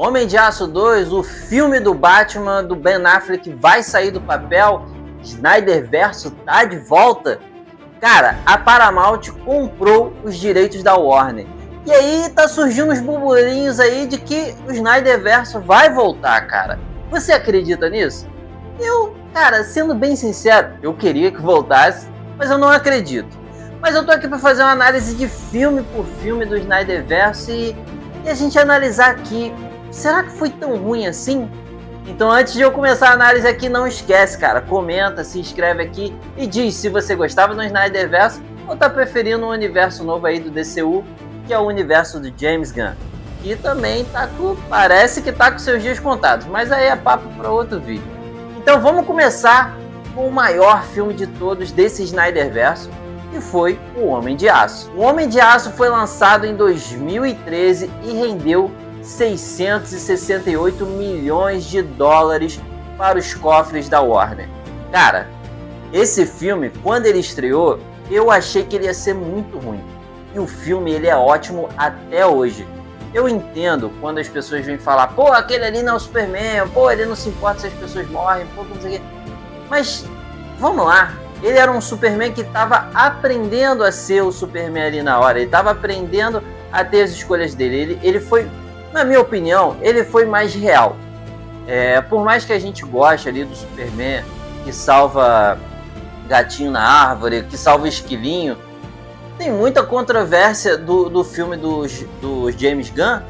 Homem de Aço 2, o filme do Batman do Ben Affleck vai sair do papel. Snyderverso tá de volta. Cara, a Paramount comprou os direitos da Warner. E aí tá surgindo uns burburinhos aí de que o Snyderverso vai voltar, cara. Você acredita nisso? Eu, cara, sendo bem sincero, eu queria que voltasse, mas eu não acredito. Mas eu tô aqui para fazer uma análise de filme por filme do Snyderverso e a gente analisar aqui. Será que foi tão ruim assim? Então antes de eu começar a análise aqui, não esquece, cara, comenta, se inscreve aqui e diz se você gostava do Snyderverso ou tá preferindo um universo novo aí do DCU, que é o universo do James Gunn. Que também parece que tá com seus dias contados, mas aí é papo para outro vídeo. Então vamos começar com o maior filme de todos desse Snyderverso, que foi O Homem de Aço. O Homem de Aço foi lançado em 2013 e rendeu 668 milhões de dólares para os cofres da Warner. Cara, esse filme, quando ele estreou, eu achei que ele ia ser muito ruim. E o filme, ele é ótimo até hoje. Eu entendo quando as pessoas vêm falar, pô, aquele ali não é o Superman, pô, ele não se importa se as pessoas morrem, pô, não sei o quê. Mas, vamos lá. Ele era um Superman que estava aprendendo a ser o Superman ali na hora. Ele estava aprendendo a ter as escolhas dele. Ele foi, na minha opinião, ele foi mais real. Por mais que a gente goste ali do Superman, que salva gatinho na árvore, que salva esquilinho, tem muita controvérsia do filme do James Gunn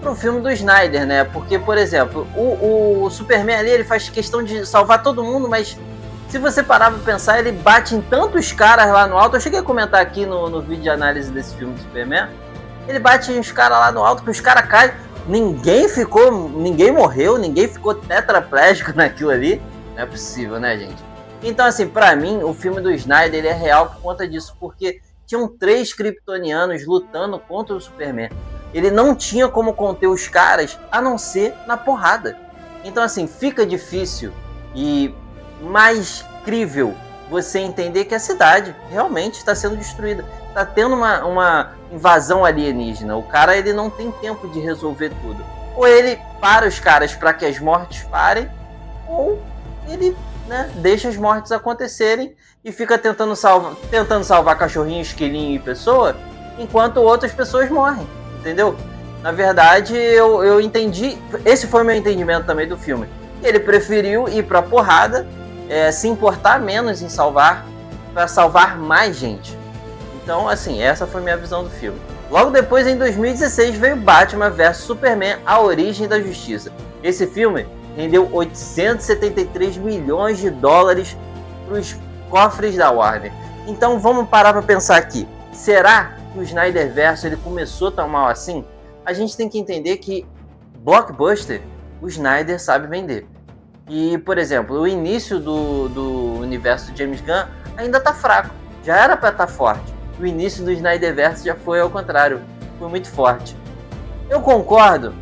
pro filme do Snyder, né? Porque, por exemplo, o Superman ali, ele faz questão de salvar todo mundo, mas se você parar pra pensar, ele bate em tantos caras lá no alto. Eu cheguei a comentar aqui no vídeo de análise desse filme do Superman. Ele bate em uns caras lá no alto, que os caras caem. Ninguém morreu, ninguém ficou tetraplégico naquilo ali. Não é possível, né, gente? Então, assim, pra mim, o filme do Snyder, ele é real por conta disso, porque tinham 3 kryptonianos lutando contra o Superman. Ele não tinha como conter os caras, a não ser na porrada. Então, assim, fica difícil e mais crível você entender que a cidade realmente está sendo destruída. Está tendo uma invasão alienígena. O cara, ele não tem tempo de resolver tudo. Ou ele para os caras para que as mortes parem, ou ele, né, deixa as mortes acontecerem e fica tentando salvar cachorrinho, esquilinho e pessoa, enquanto outras pessoas morrem, entendeu? Na verdade, eu entendi, esse foi o meu entendimento também do filme. Ele preferiu ir pra porrada, se importar menos em salvar, para salvar mais gente. Então, assim, essa foi a minha visão do filme. Logo depois, em 2016, veio Batman vs Superman, A Origem da Justiça. Esse filme rendeu 873 milhões de dólares para os cofres da Warner. Então vamos parar para pensar aqui. Será que o Snyderverso ele começou tão mal assim? A gente tem que entender que blockbuster, o Snyder sabe vender. E, por exemplo, o início do universo do James Gunn ainda tá fraco. Já era para estar forte. O início do Snyderverso já foi ao contrário. Foi muito forte. Eu concordo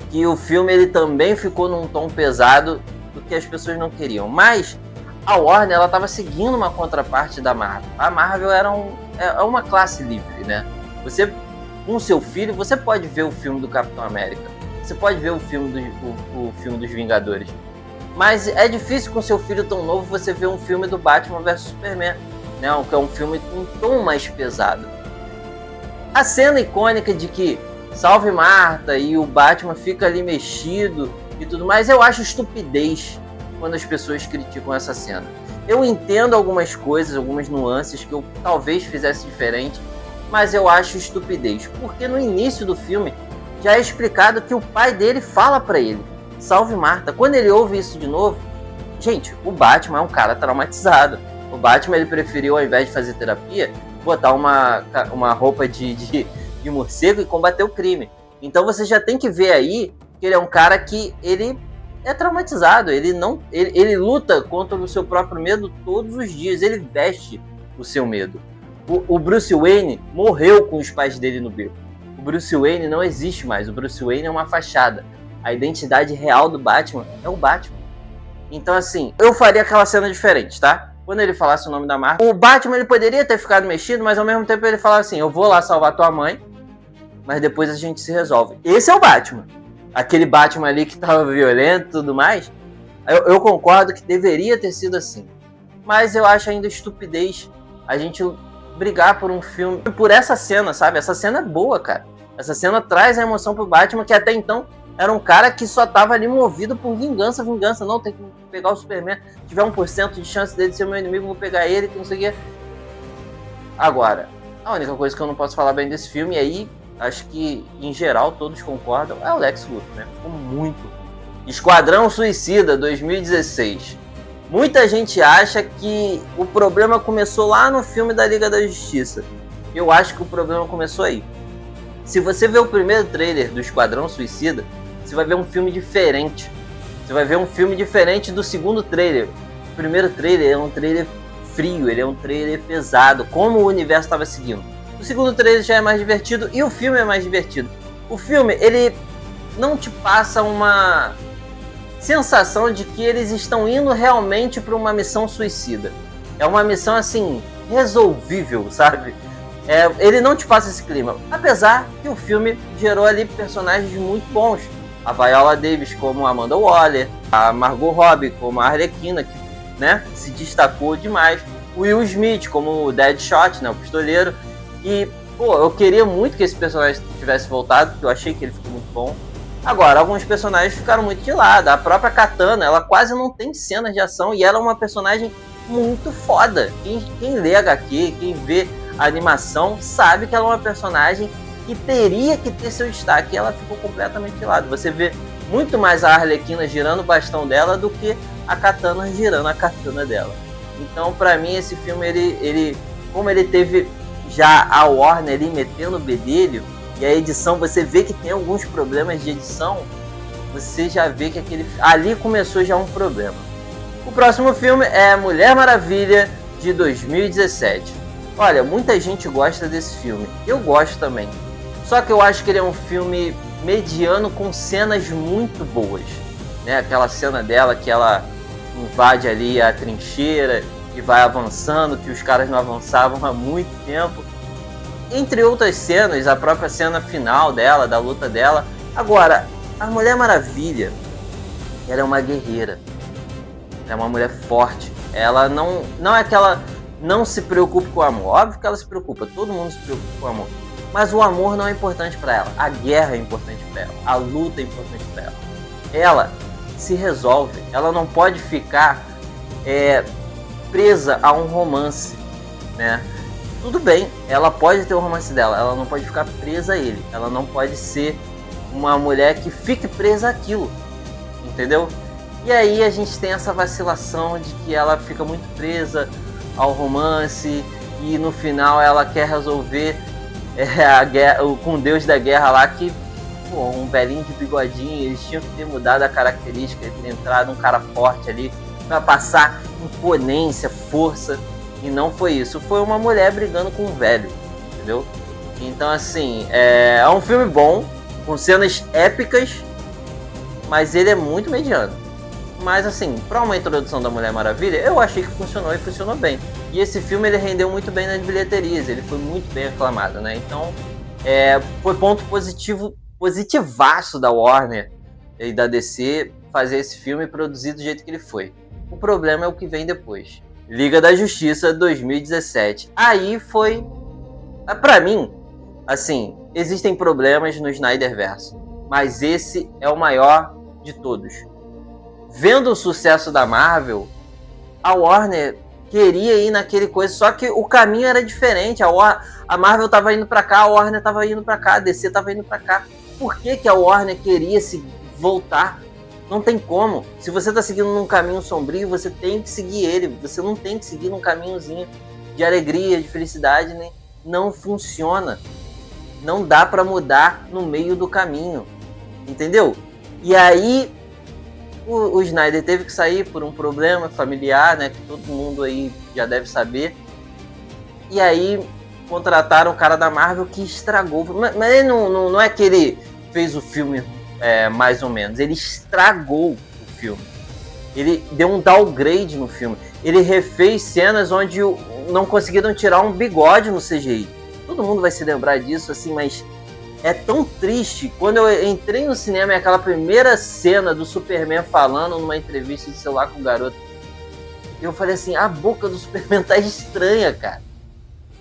que o filme ele também ficou num tom pesado do que as pessoas não queriam. Mas a Warner ela estava seguindo uma contraparte da Marvel. A Marvel era uma classe livre, né? Você, com seu filho, você pode ver o filme do Capitão América. Você pode ver o filme dos Vingadores. Mas é difícil com seu filho tão novo você ver um filme do Batman vs Superman, né? Que é um filme com um tom mais pesado. A cena icônica de que salve Marta e o Batman fica ali mexido e tudo mais, eu acho estupidez quando as pessoas criticam essa cena. Eu entendo algumas coisas, algumas nuances que eu talvez fizesse diferente, mas eu acho estupidez, porque no início do filme já é explicado que o pai dele fala pra ele, salve Marta. Quando ele ouve isso de novo, gente, o Batman é um cara traumatizado. O Batman ele preferiu, ao invés de fazer terapia, botar uma roupa de morcego e combater o crime. Então você já tem que ver aí que ele é um cara que ele é traumatizado, ele luta contra o seu próprio medo todos os dias, ele veste o seu medo. O Bruce Wayne morreu com os pais dele no beco. O Bruce Wayne não existe mais, o Bruce Wayne é uma fachada. A identidade real do Batman é o Batman. Então, assim, eu faria aquela cena diferente, tá? Quando ele falasse o nome da marca, o Batman ele poderia ter ficado mexido, mas ao mesmo tempo ele falava assim, eu vou lá salvar tua mãe, mas depois a gente se resolve. Esse é o Batman. aquele Batman ali que tava violento e tudo mais. Eu concordo que deveria ter sido assim. Mas eu acho ainda estupidez a gente brigar por um filme, por essa cena, sabe? Essa cena é boa, cara. Essa cena traz a emoção pro Batman, que até então era um cara que só tava ali movido por vingança. Não, tem que pegar o Superman. Se tiver 1% de chance dele ser meu inimigo, vou pegar ele, que não sei o quê. Agora, a única coisa que eu não posso falar bem desse filme, e aí acho que em geral todos concordam, é o Lex Luthor, né? Ficou muito ruim. Esquadrão Suicida 2016. Muita gente acha que o problema começou lá no filme da Liga da Justiça. Eu acho que o problema começou aí. Se você ver o primeiro trailer do Esquadrão Suicida, você vai ver um filme diferente. Você vai ver um filme diferente do segundo trailer. O primeiro trailer é um trailer frio, ele é um trailer pesado, como o universo estava seguindo. O segundo trailer já é mais divertido e o filme é mais divertido. O filme, ele não te passa uma sensação de que eles estão indo realmente para uma missão suicida. É uma missão, assim, resolvível, sabe? Ele não te passa esse clima. Apesar que o filme gerou ali personagens muito bons. A Viola Davis como Amanda Waller, a Margot Robbie como a Arlequina, que, né, se destacou demais. O Will Smith como o Deadshot, né, o pistoleiro. E, pô, eu queria muito que esse personagem tivesse voltado, porque eu achei que ele ficou muito bom. Agora, alguns personagens ficaram muito de lado. A própria Katana, ela quase não tem cenas de ação e ela é uma personagem muito foda. Quem lê HQ, quem vê a animação, sabe que ela é uma personagem que teria que ter seu destaque e ela ficou completamente de lado. Você vê muito mais a Arlequina girando o bastão dela do que a Katana girando a katana dela. Então, pra mim, esse filme, ele como ele teve já a Warner ali metendo o bedelho, e a edição, você vê que tem alguns problemas de edição, você já vê que ali começou já um problema. O próximo filme é Mulher Maravilha, de 2017. Olha, muita gente gosta desse filme, eu gosto também. Só que eu acho que ele é um filme mediano com cenas muito boas, né? Aquela cena dela que ela invade ali a trincheira e vai avançando, que os caras não avançavam há muito tempo. Entre outras cenas, a própria cena final dela, da luta dela. Agora, a Mulher Maravilha, ela é uma guerreira. Ela é uma mulher forte. Ela não é que ela não se preocupe com o amor. Óbvio que ela se preocupa, todo mundo se preocupa com o amor. Mas o amor não é importante para ela. A guerra é importante para ela. A luta é importante para ela. Ela se resolve. Ela não pode ficar presa a um romance, né? Tudo bem, ela pode ter o romance dela, ela não pode ficar presa a ele. Ela não pode ser uma mulher que fique presa àquilo, entendeu? E aí a gente tem essa vacilação de que ela fica muito presa ao romance e no final ela quer resolver a guerra, com o deus da guerra lá, que, pô, um velhinho de bigodinho, eles tinham que ter mudado a característica, ter entrado um cara forte ali pra passar imponência, força. E não foi isso, foi uma mulher brigando com um velho, entendeu? Então, assim, é um filme bom, com cenas épicas, mas ele é muito mediano. Mas, assim, para uma introdução da Mulher Maravilha, eu achei que funcionou e funcionou bem. E esse filme, ele rendeu muito bem nas bilheterias, ele foi muito bem aclamado, né? Então, foi ponto positivaço da Warner e da DC fazer esse filme e produzir do jeito que ele foi. O problema é o que vem depois. Liga da Justiça 2017. Aí foi... Pra mim, assim, existem problemas no Snyderverse, mas esse é o maior de todos. Vendo o sucesso da Marvel, a Warner queria ir naquele coisa, só que o caminho era diferente. A Marvel tava indo pra cá, a Warner tava indo pra cá, a DC tava indo pra cá. Por que a Warner queria se voltar? Não tem como. Se você tá seguindo num caminho sombrio, você tem que seguir ele. Você não tem que seguir num caminhozinho de alegria, de felicidade, né? Não funciona. Não dá pra mudar no meio do caminho. Entendeu? E aí, o Snyder teve que sair por um problema familiar, né? Que todo mundo aí já deve saber. E aí, contrataram o cara da Marvel que estragou. Mas ele não é que ele fez o filme... mais ou menos, ele estragou o filme, ele deu um downgrade no filme, ele refez cenas onde não conseguiram tirar um bigode no CGI, todo mundo vai se lembrar disso, assim, mas é tão triste. Quando eu entrei no cinema e aquela primeira cena do Superman falando numa entrevista de celular com o garoto, eu falei assim, a boca do Superman tá estranha, cara.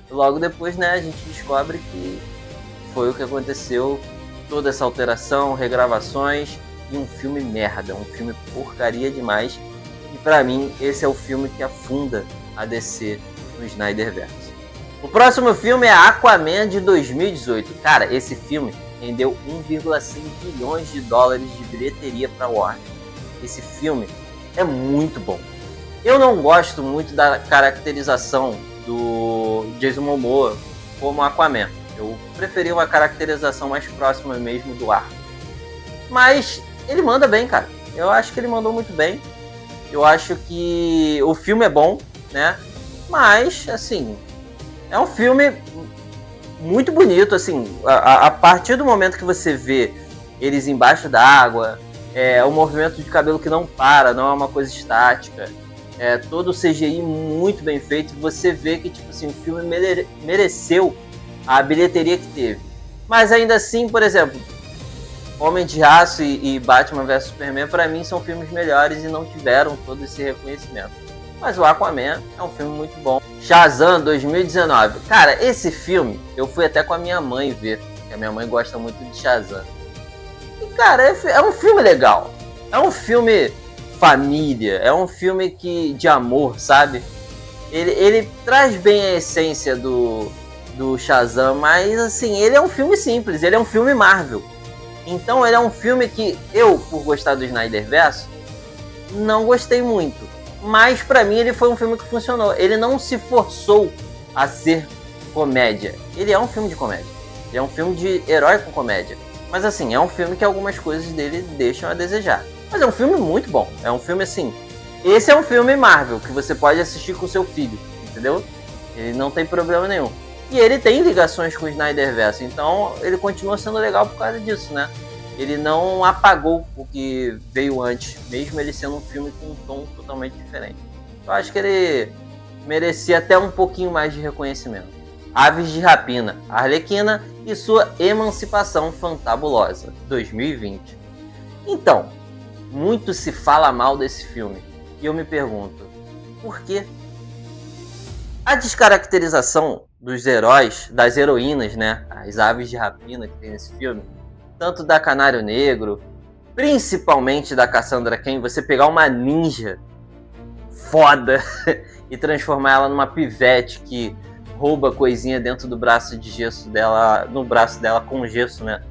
Logo depois, né, a gente descobre que foi o que aconteceu, toda essa alteração, regravações e um filme merda, um filme porcaria demais. E pra mim, esse é o filme que afunda a DC no Snyderverse. O próximo filme é Aquaman de 2018. Cara, esse filme rendeu 1,5 bilhões de dólares de bilheteria pra Warner. Esse filme é muito bom. Eu não gosto muito da caracterização do Jason Momoa como Aquaman. Eu preferi uma caracterização mais próxima mesmo do ar. Mas ele manda bem, cara. Eu acho que ele mandou muito bem. Eu acho que o filme é bom, né? Mas, assim, é um filme muito bonito, assim. A partir do momento que você vê eles embaixo d'água, o movimento de cabelo que não para, não é uma coisa estática. Todo o CGI muito bem feito. Você vê que, tipo assim, o filme mereceu a bilheteria que teve. Mas ainda assim, por exemplo, Homem de Aço e Batman vs Superman, pra mim, são filmes melhores e não tiveram todo esse reconhecimento. Mas o Aquaman é um filme muito bom. Shazam 2019. Cara, esse filme eu fui até com a minha mãe ver, porque a minha mãe gosta muito de Shazam. E, cara, é um filme legal. É um filme família, é um filme de amor, sabe? Ele traz bem a essência do Shazam, mas assim, ele é um filme simples, ele é um filme Marvel. Então ele é um filme que eu, por gostar do Snyderverse, não gostei muito. Mas pra mim ele foi um filme que funcionou. Ele não se forçou a ser comédia. Ele é um filme de comédia. Ele é um filme de herói com comédia. Mas assim, é um filme que algumas coisas dele deixam a desejar. Mas é um filme muito bom. É um filme assim... Esse é um filme Marvel que você pode assistir com seu filho, entendeu? Ele não tem problema nenhum. E ele tem ligações com o Snyderverse, então ele continua sendo legal por causa disso, né? Ele não apagou o que veio antes, mesmo ele sendo um filme com um tom totalmente diferente. Eu acho que ele merecia até um pouquinho mais de reconhecimento. Aves de Rapina, Arlequina e sua emancipação fantabulosa, 2020. Então, muito se fala mal desse filme, e eu me pergunto, por quê? A descaracterização dos heróis, das heroínas, né? As aves de rapina que tem nesse filme, tanto da Canário Negro, principalmente da Cassandra Cain, você pegar uma ninja foda e transformar ela numa pivete que rouba coisinha dentro do braço de gesso dela, no braço dela com gesso, né?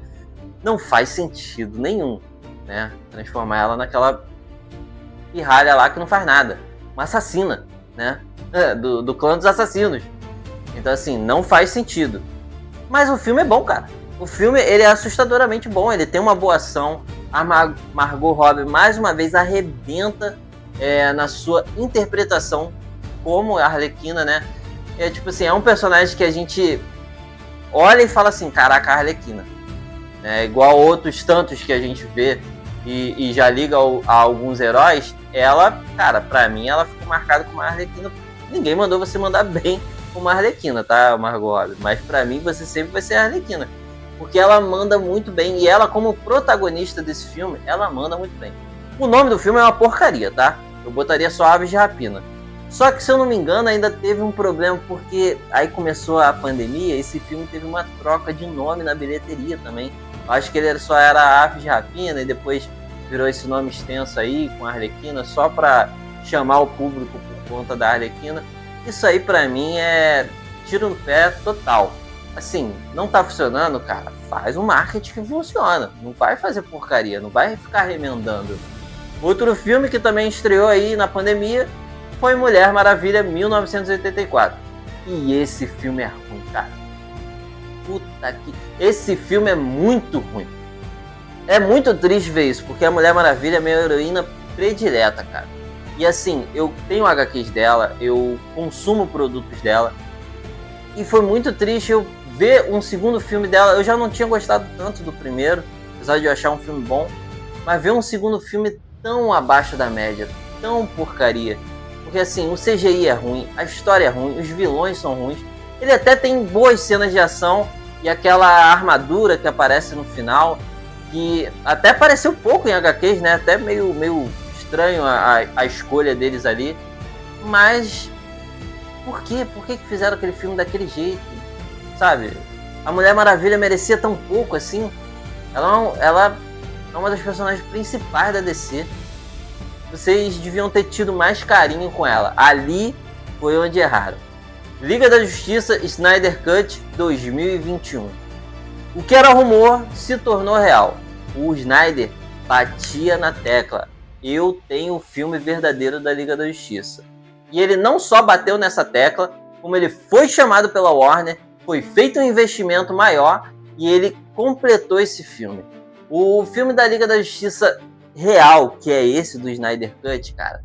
Não faz sentido nenhum, né? Transformar ela naquela pirralha lá que não faz nada. Uma assassina, né? Do clã dos assassinos. Então, assim, não faz sentido. Mas o filme é bom, cara. O filme, ele é assustadoramente bom. Ele tem uma boa ação. A Margot Robbie, mais uma vez, arrebenta na sua interpretação como a Arlequina, né? Tipo assim, é um personagem que a gente olha e fala assim, caraca, a Arlequina. Igual outros tantos que a gente vê e já liga a alguns heróis, ela, cara, pra mim, ela ficou marcada como a Arlequina. Ninguém mandou você mandar bem como a Arlequina, tá, Margot Robbie? Mas pra mim, você sempre vai ser a Arlequina. Porque ela manda muito bem. E ela, como protagonista desse filme, ela manda muito bem. O nome do filme é uma porcaria, tá? Eu botaria só Aves de Rapina. Só que, se eu não me engano, ainda teve um problema, porque aí começou a pandemia, esse filme teve uma troca de nome na bilheteria também. Eu acho que ele só era Aves de Rapina e depois virou esse nome extenso aí, com a Arlequina, só pra chamar o público por conta da Arlequina. Isso aí, pra mim, é tiro no pé total. Assim, não tá funcionando, cara, faz um marketing que funciona. Não vai fazer porcaria, não vai ficar remendando. Outro filme que também estreou aí na pandemia foi Mulher Maravilha 1984. E esse filme é ruim, cara. Puta que... Esse filme é muito ruim. É muito triste ver isso, porque a Mulher Maravilha é minha heroína predileta, cara. E assim, eu tenho HQs dela, eu consumo produtos dela. E foi muito triste eu ver um segundo filme dela. Eu já não tinha gostado tanto do primeiro, apesar de eu achar um filme bom. Mas ver um segundo filme tão abaixo da média, tão porcaria. Porque assim, o CGI é ruim, a história é ruim, os vilões são ruins. Ele até tem boas cenas de ação, e aquela armadura que aparece no final, que até apareceu pouco em HQs, né? Até meio estranho a escolha deles ali. Mas por quê? Por que fizeram aquele filme daquele jeito? Sabe? A Mulher Maravilha merecia tão pouco assim. Ela é uma das personagens principais da DC. Vocês deviam ter tido mais carinho com ela. Ali foi onde erraram. Liga da Justiça Snyder Cut 2021. O que era rumor se tornou real. O Snyder batia na tecla: eu tenho o filme verdadeiro da Liga da Justiça. E ele não só bateu nessa tecla, como ele foi chamado pela Warner, foi feito um investimento maior e ele completou esse filme. O filme da Liga da Justiça real, que é esse do Snyder Cut, cara,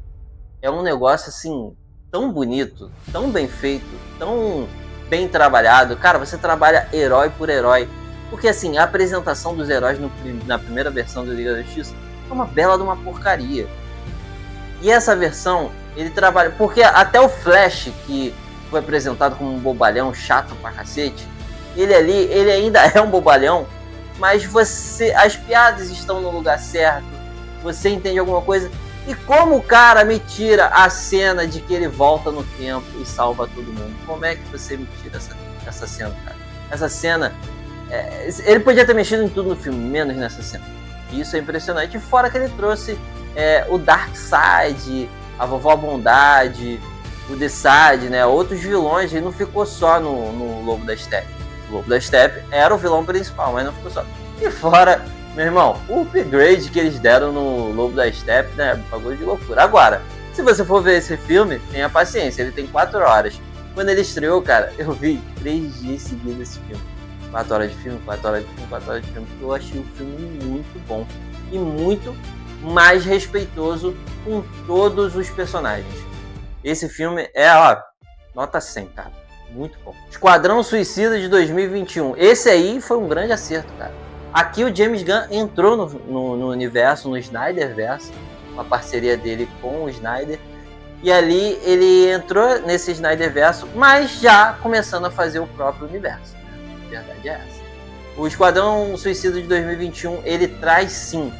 é um negócio assim tão bonito, tão bem feito, tão bem trabalhado. Cara, você trabalha herói por herói. Porque assim, a apresentação dos heróis na primeira versão do Liga da Justiça é uma bela de uma porcaria. E essa versão, ele trabalha... Porque até o Flash, que foi apresentado como um bobalhão chato pra cacete, ele ainda é um bobalhão, mas as piadas estão no lugar certo, você entende alguma coisa. E como o cara me tira a cena de que ele volta no tempo e salva todo mundo? Como é que você me tira essa cena, cara? Essa cena... ele podia ter mexido em tudo no filme, menos nessa cena. E isso é impressionante. Fora que ele trouxe o Darkseid, a Vovó Bondade, o Desaad, né? Outros vilões. Ele não ficou só no Lobo da Steppe. O Lobo da Steppe era o vilão principal, mas não ficou só. E fora, meu irmão, o upgrade que eles deram no Lobo da Steppe, né? Bagulho de loucura. Agora, se você for ver esse filme, tenha paciência. Ele tem 4 horas. Quando ele estreou, cara, eu vi 3 dias seguidos esse filme. 4 horas de filme, 4 horas de filme, 4 horas de filme. Eu achei o filme muito bom e muito mais respeitoso com todos os personagens. Esse filme é, nota 100, cara. Muito bom. Esquadrão Suicida de 2021. Esse aí foi um grande acerto, cara. Aqui o James Gunn entrou no universo, no Snyderverse, uma parceria dele com o Snyder. E ali ele entrou nesse Snyderverse, mas já começando a fazer o próprio universo. A verdade é essa. O Esquadrão Suicida de 2021, ele traz sim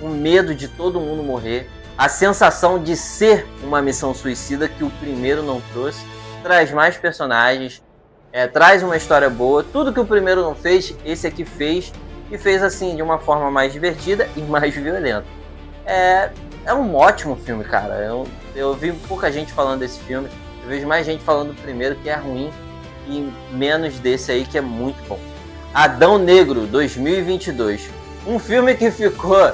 o medo de todo mundo morrer, a sensação de ser uma missão suicida que o primeiro não trouxe, traz mais personagens, traz uma história boa. Tudo que o primeiro não fez, esse aqui fez, e fez assim de uma forma mais divertida e mais violenta. É um ótimo filme, cara. Eu vi pouca gente falando desse filme, eu vejo mais gente falando do primeiro que é ruim e menos desse aí que é muito bom. Adão Negro 2022, um filme que ficou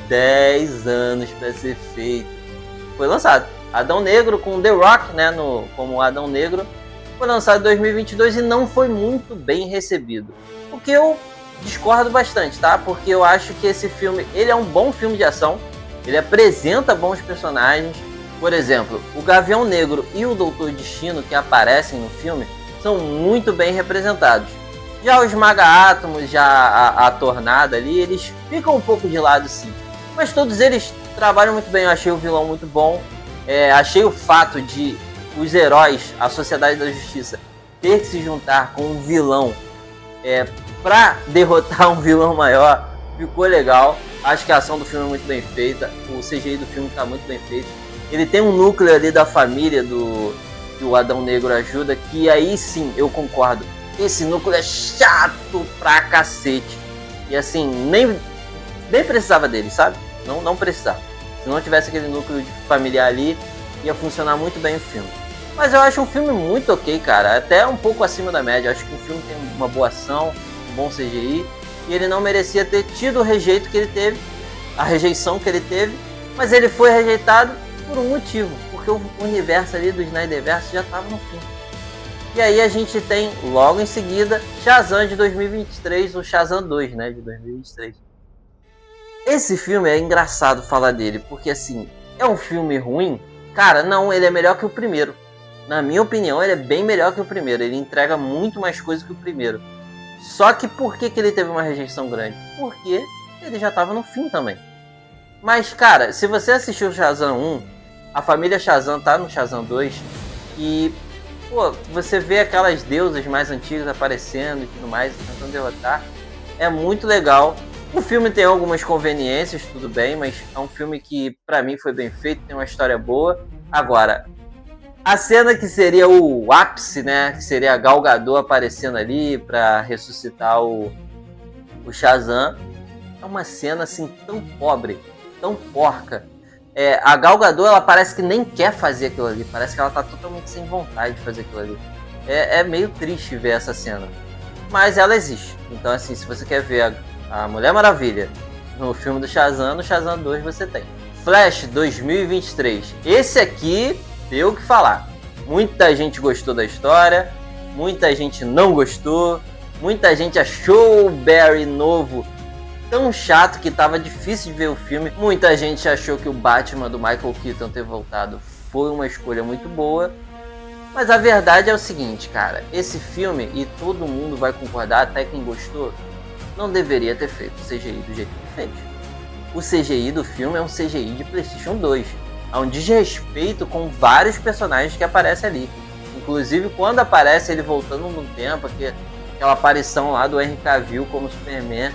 10 anos para ser feito. Foi lançado Adão Negro com The Rock, né, como Adão Negro. Foi lançado em 2022 e não foi muito bem recebido. O que eu discordo bastante, tá? Porque eu acho que esse filme, ele é um bom filme de ação. Ele apresenta bons personagens. Por exemplo, o Gavião Negro e o Doutor Destino, que aparecem no filme, são muito bem representados. Já os Maga-Átomos, já a Tornada ali, eles ficam um pouco de lado sim. Mas todos eles trabalham muito bem. Eu achei o vilão muito bom. Achei o fato de os heróis, a Sociedade da Justiça, ter que se juntar com um vilão pra derrotar um vilão maior, ficou legal. Acho que a ação do filme é muito bem feita. O CGI do filme está muito bem feito. Ele tem um núcleo ali da família que o Adão Negro ajuda, que aí sim, eu concordo. Esse núcleo é chato pra cacete. E assim, nem precisava dele, sabe? Não precisava. Se não tivesse aquele núcleo de familiar ali, ia funcionar muito bem o filme. Mas eu acho um filme muito ok, cara. Até um pouco acima da média. Eu acho que o filme tem uma boa ação, um bom CGI. E ele não merecia ter tido o rejeito que ele teve, a rejeição que ele teve. Mas ele foi rejeitado por um motivo. Porque o universo ali do Snyderverse já estava no fim. E aí a gente tem, logo em seguida, Shazam de 2023, o Shazam 2, né, de 2023. Esse filme é engraçado falar dele, porque assim, é um filme ruim? Cara, não, ele é melhor que o primeiro. Na minha opinião, ele é bem melhor que o primeiro. Ele entrega muito mais coisa que o primeiro. Só que por que ele teve uma rejeição grande? Porque ele já estava no fim também. Mas, cara, se você assistiu o Shazam 1, a família Shazam tá no Shazam 2, e pô, você vê aquelas deusas mais antigas aparecendo e tudo mais, tentando derrotar. É muito legal. O filme tem algumas conveniências, tudo bem, mas é um filme que pra mim foi bem feito, tem uma história boa. Agora, a cena que seria o ápice, né, que seria a Gal Gadot aparecendo ali pra ressuscitar o Shazam, é uma cena assim tão pobre, tão porca. A Gal Gadot, ela parece que nem quer fazer aquilo ali, parece que ela tá totalmente sem vontade de fazer aquilo ali. É meio triste ver essa cena, mas ela existe. Então assim, se você quer ver a Mulher Maravilha no filme do Shazam, no Shazam 2 você tem. Flash 2023, esse aqui deu o que falar. Muita gente gostou da história, muita gente não gostou, muita gente achou o Barry novo tão chato que tava difícil de ver o filme. Muita gente achou que o Batman do Michael Keaton ter voltado foi uma escolha muito boa. Mas a verdade é o seguinte, cara. Esse filme, e todo mundo vai concordar, até quem gostou, não deveria ter feito o CGI do jeito que fez. O CGI do filme é um CGI de PlayStation 2. Há um desrespeito com vários personagens que aparecem ali. Inclusive, quando aparece ele voltando no tempo, aquela aparição lá do Henry Cavill como Superman,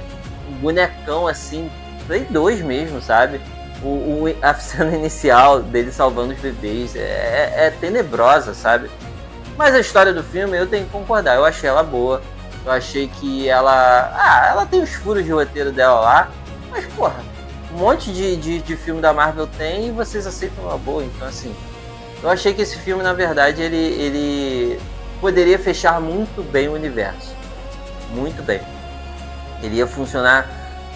um bonecão assim, Play 2 mesmo, sabe? A cena inicial dele salvando os bebês é tenebrosa, sabe? Mas a história do filme, eu tenho que concordar, eu achei ela boa. Eu achei que ela tem os furos de roteiro dela lá, mas porra, um monte de filme da Marvel tem e vocês aceitam uma boa. Então assim, eu achei que esse filme, na verdade, ele poderia fechar muito bem o universo. Muito bem. Ele ia funcionar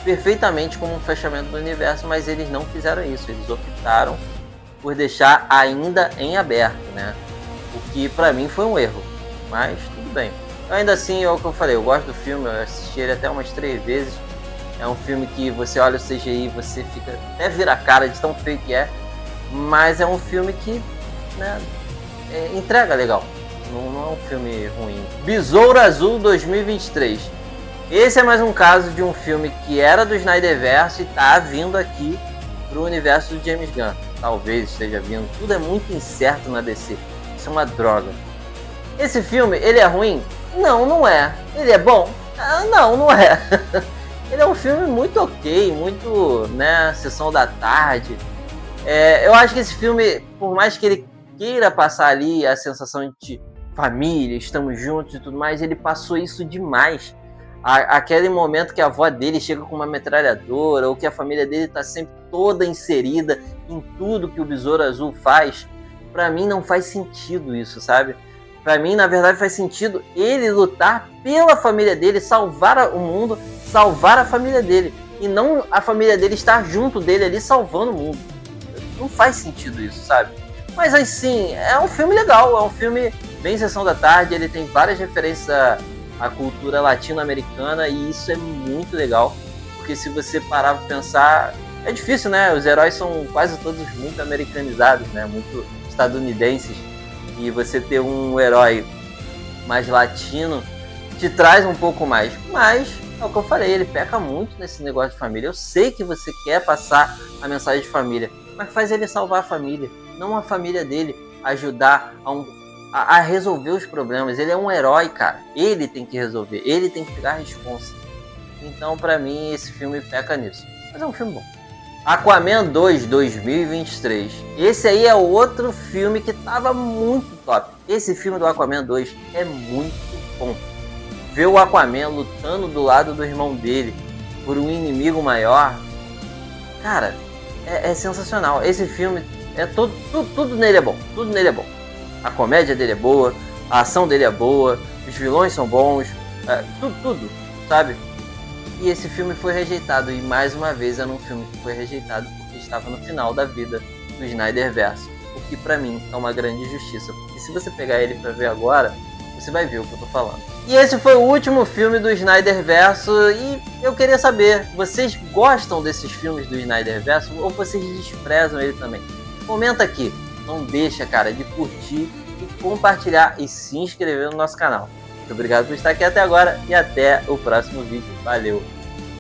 perfeitamente como um fechamento do universo, mas eles não fizeram isso. Eles optaram por deixar ainda em aberto, né? O que pra mim foi um erro, mas tudo bem. Ainda assim, é o que eu falei, eu gosto do filme, eu assisti ele até umas 3 vezes. É um filme que você olha o CGI e você fica até vira a cara de tão feio que é, mas é um filme que, né, entrega legal. Não é um filme ruim. Besouro Azul 2023. Esse é mais um caso de um filme que era do Snyderverse e tá vindo aqui pro universo do James Gunn. Talvez esteja vindo. Tudo é muito incerto na DC. Isso é uma droga. Esse filme, ele é ruim? Não, não é. Ele é bom? Não, não é. Ele é um filme muito ok, muito, né, sessão da tarde. Eu acho que esse filme, por mais que ele queira passar ali a sensação de família, estamos juntos e tudo mais, ele passou isso demais. Aquele momento que a avó dele chega com uma metralhadora, ou que a família dele tá sempre toda inserida em tudo que o Besouro Azul faz, pra mim não faz sentido isso, sabe? Pra mim, na verdade, faz sentido ele lutar pela família dele, salvar o mundo, salvar a família dele, e não a família dele estar junto dele ali salvando o mundo. Não faz sentido isso, sabe? Mas assim, é um filme legal, é um filme bem sessão da tarde, ele tem várias referências a cultura latino-americana, e isso é muito legal, porque se você parar pra pensar, é difícil, né? Os heróis são quase todos muito americanizados, né? Muito estadunidenses, e você ter um herói mais latino te traz um pouco mais. Mas, é o que eu falei, ele peca muito nesse negócio de família. Eu sei que você quer passar a mensagem de família, mas faz ele salvar a família, não a família dele ajudar a resolver os problemas. Ele é um herói, cara. Ele tem que resolver. Ele tem que pegar a responsa. Então, pra mim, esse filme peca nisso. Mas é um filme bom. Aquaman 2, 2023. Esse aí é outro filme que tava muito top. Esse filme do Aquaman 2 é muito bom. Ver o Aquaman lutando do lado do irmão dele por um inimigo maior, cara, é sensacional. Esse filme, tudo nele é bom. Tudo nele é bom. A comédia dele é boa, a ação dele é boa, os vilões são bons, tudo, sabe? E esse filme foi rejeitado, e mais uma vez era um filme que foi rejeitado porque estava no final da vida do Snyderverse, o que pra mim é uma grande injustiça, porque se você pegar ele pra ver agora, você vai ver o que eu tô falando. E esse foi o último filme do Snyderverse, e eu queria saber, vocês gostam desses filmes do Snyderverse ou vocês desprezam ele também? Comenta aqui. Não deixa, cara, de curtir e compartilhar e se inscrever no nosso canal. Muito obrigado por estar aqui até agora e até o próximo vídeo. Valeu!